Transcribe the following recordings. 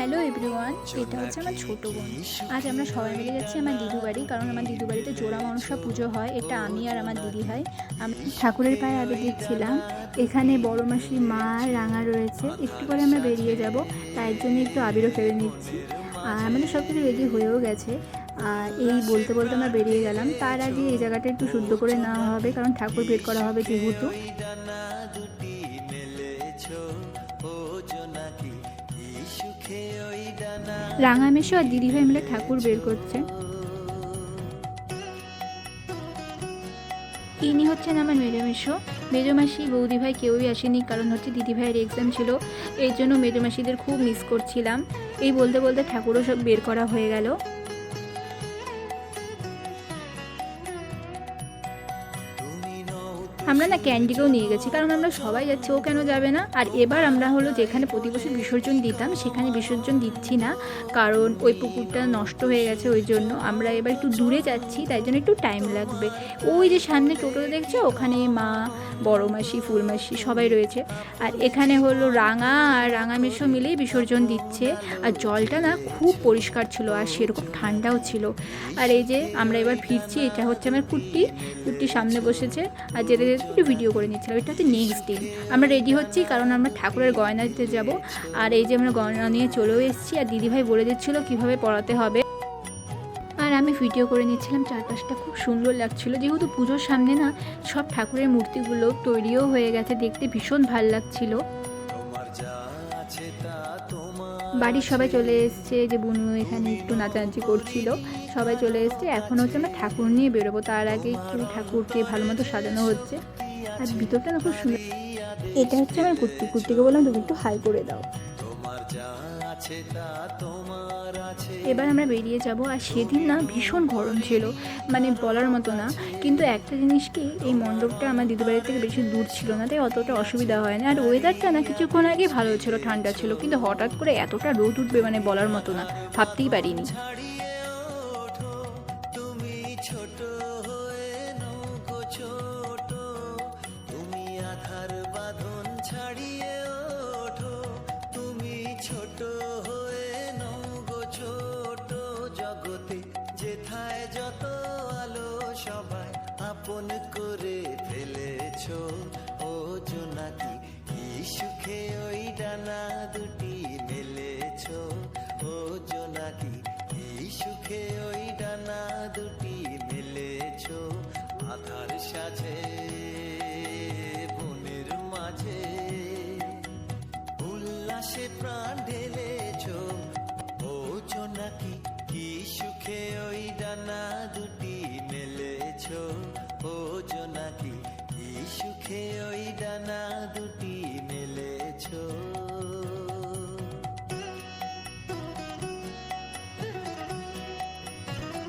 Hello everyone, এটা হচ্ছে আমার ছোট বোন। আজ আমরা সবাই মিলে যাচ্ছি আমার দিদু বাড়ি, কারণ আমার দিদু বাড়িতে জোড়া মনসা পুজো হয়। এটা আমি আর আমার দিদি ভাই আমি ঠাকুরের পায়ে আবির দিচ্ছিলাম। এখানে বড় মাসি মা রাঙা রয়েছে, একটু পরে আমরা বেরিয়ে যাব, তাই জন্য একটু আবিরও ফেলে নিচ্ছি। আর আমাদের সব কিছু রেডি হয়েও গেছে। আর এই বলতে বলতে আমরা বেরিয়ে গেলাম। তার আগে এই জায়গাটা একটু শুদ্ধ করে নেওয়া হবে, কারণ ঠাকুর বের করা হবে যেহেতু। রাঙামেশো আর দিদিভাই মিলে ঠাকুর বের করছে। ইনি হচ্ছেন আমার মেজোমেশো। মেজোমাসি বৌদিভাই কেউই আসেনি, কারণ হচ্ছে দিদিভাইয়ের এক্সাম ছিল, এই জন্য মেজোমাসিদের খুব মিস করছিলাম। এই বলতে বলতে ঠাকুরও সব বের করা হয়ে গেল। আমরা না ক্যান্ডিকেও নিয়ে গেছি, কারণ আমরা সবাই যাচ্ছি, ও কেন যাবে না। আর এবার আমরা হলো যেখানে প্রতি বছর বিসর্জন দিতাম সেখানে বিসর্জন দিচ্ছি না, কারণ ওই পুকুরটা নষ্ট হয়ে গেছে, ওই জন্য আমরা এবার একটু দূরে যাচ্ছি, তাই জন্য একটু টাইম লাগবে। ওই যে সামনে টোটোতে দেখছো, ওখানে মা, বড় মাসি, ফুলমাসি সবাই রয়েছে। আর এখানে হলো রাঙা আর রাঙামেশো মিলেই বিসর্জন দিচ্ছে। আর জলটা না খুব পরিষ্কার ছিল আর সেরকম ঠান্ডাও ছিল। আর এই যে আমরা এবার ফিরছি, এটা হচ্ছে আমার কুট্টি সামনে বসেছে। আর যেতে যেতে একটু ভিডিও করে নিচ্ছিলাম। এটা হচ্ছে নেক্সট দিন আমরা রেডি হচ্ছি, কারণ আমরা ঠাকুরের গয়না দিতে যাব। আর এই যে আমরা গয়না নিয়ে চলেও এসেছি, আর দিদিভাই বলে দিচ্ছিলো কীভাবে পড়াতে হবে। আর আমি ভিডিও করে নিচ্ছিলাম, চারপাশটা খুব সুন্দর লাগছিল, যেহেতু পুজোর সামনে না সব ঠাকুরের মূর্তিগুলো তৈরিও হয়ে গেছে, দেখতে ভীষণ ভালো লাগছিল। বাড়ির সবাই চলে এসছে, যে বুনু এখানে একটু নাচানাচি করছিল, সবাই চলে এসছে। এখন হচ্ছে আমরা ঠাকুর নিয়ে বেরোবো, তার আগে একটু ঠাকুরকে ভালো মতো সাজানো হচ্ছে। আর ভিতরটা না খুব সুন্দর। এটা হচ্ছে আমার কুর্তিকে বললাম তুমি একটু হাই করে দাও। এবার আমরা বেরিয়ে যাব। আর সেদিন না ভীষণ গরম ছিল, মানে বলার মতো না। কিন্তু একটা জিনিস কি, এই মণ্ডপটা আমার দিদিবাড়ির থেকে বেশি দূর ছিল না, তাই অতটা অসুবিধা হয় না। আর ওয়েদারটা না কিছুক্ষণ আগে ভালো ছিল, ঠান্ডা ছিল, কিন্তু হঠাৎ করে এতটা রোদ উঠবে মানে বলার মতো না, ভাবতেই পারিনি। যত আলো সবাই আপন করে ফেলেছো, ও জোনাকি কি সুখে ওই ডানা দুটি মেলেছো, ও জোনাকি কি সুখে ওই ডানা দুটি মেলেছো। আধার সাজে বনের মাঝে উল্লাসে প্রাণ ঢেলেছো, ও জোনাকি কি সুখে ওই ডানা দুটি মেলেছো, ও জোনাকি কি সুখে ওই ডানা দুটি মেলেছো।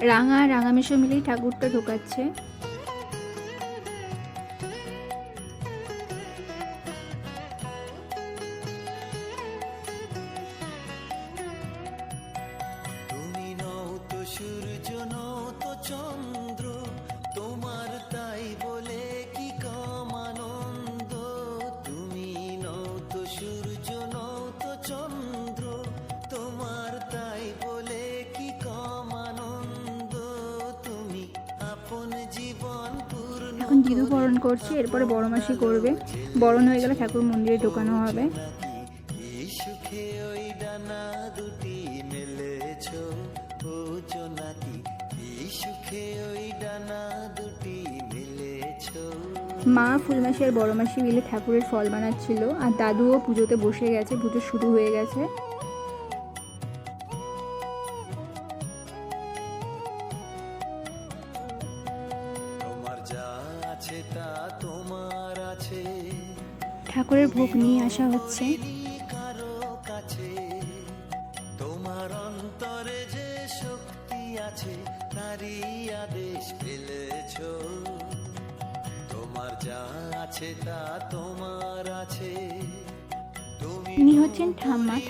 রাঙা রাঙামেশো মিলেই ঠাকুরটা ঢোকাচ্ছে। সূর্য নও তো চন্দ্র, তোমার তাই বলে কি কম আনন্দ। তুমি নও তো সূর্য নও তো চন্দ্র, তোমার তাই বলে কি কম আনন্দ। তুমি আপন জীবন পূর্ণ। এখন জিদু বরণ করছি, এরপরে বড় মাসি করবে। বরণ হয়ে গেলে ঠাকুর মন্দিরে ঢোকানো হবে। সুখে ওই ডানা দুটি মেলেছো, ও জোনাকি কি সুখে ওই ডানা দুটি মেলেছো। মা, ফুলমাসি আর বড় মাসি মিলে ঠাকুরের ফল বানাচ্ছিল, আর দাদুও পুজোতে বসে গেছে, পুজো শুরু হয়ে গেছে। তোমার যা আছে তা তোমার আছে। ঠাকুরের ভোগ নিয়ে আসা হচ্ছে। তোমার অন্তরে যে শক্তি আছে তারই আদেশ ফেলেছো, তোমার যা আছে তা তোমার আছে। ইনি হচ্ছেন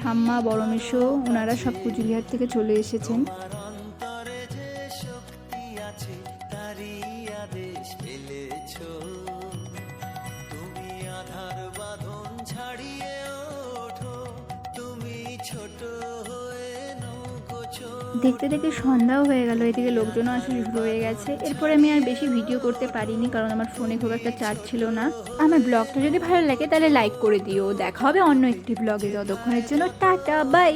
ঠাম্মা বড় মেশো, ওনারা সব কুচবিহার থেকে চলে এসেছেন। অন্তরে যে শক্তি আছে তারই আদেশ ফেলেছো, তুমি আধার বাঁধন ছাড়িয়ে ওঠো, তুমি ছোট দেখতে দেখতে সন্ধ্যাও হয়ে গেল, এদিকে লোকজনও আসা শুরু হয়ে গেছে। এরপরে আমি আর বেশি ভিডিও করতে পারিনি, কারণ আমার ফোনে খুব একটা চার্জ ছিল না। আমার ব্লগটা যদি ভালো লাগে তাহলে লাইক করে দিও। দেখা হবে অন্য একটি ব্লগে, ততক্ষণের জন্য টাটা বাই।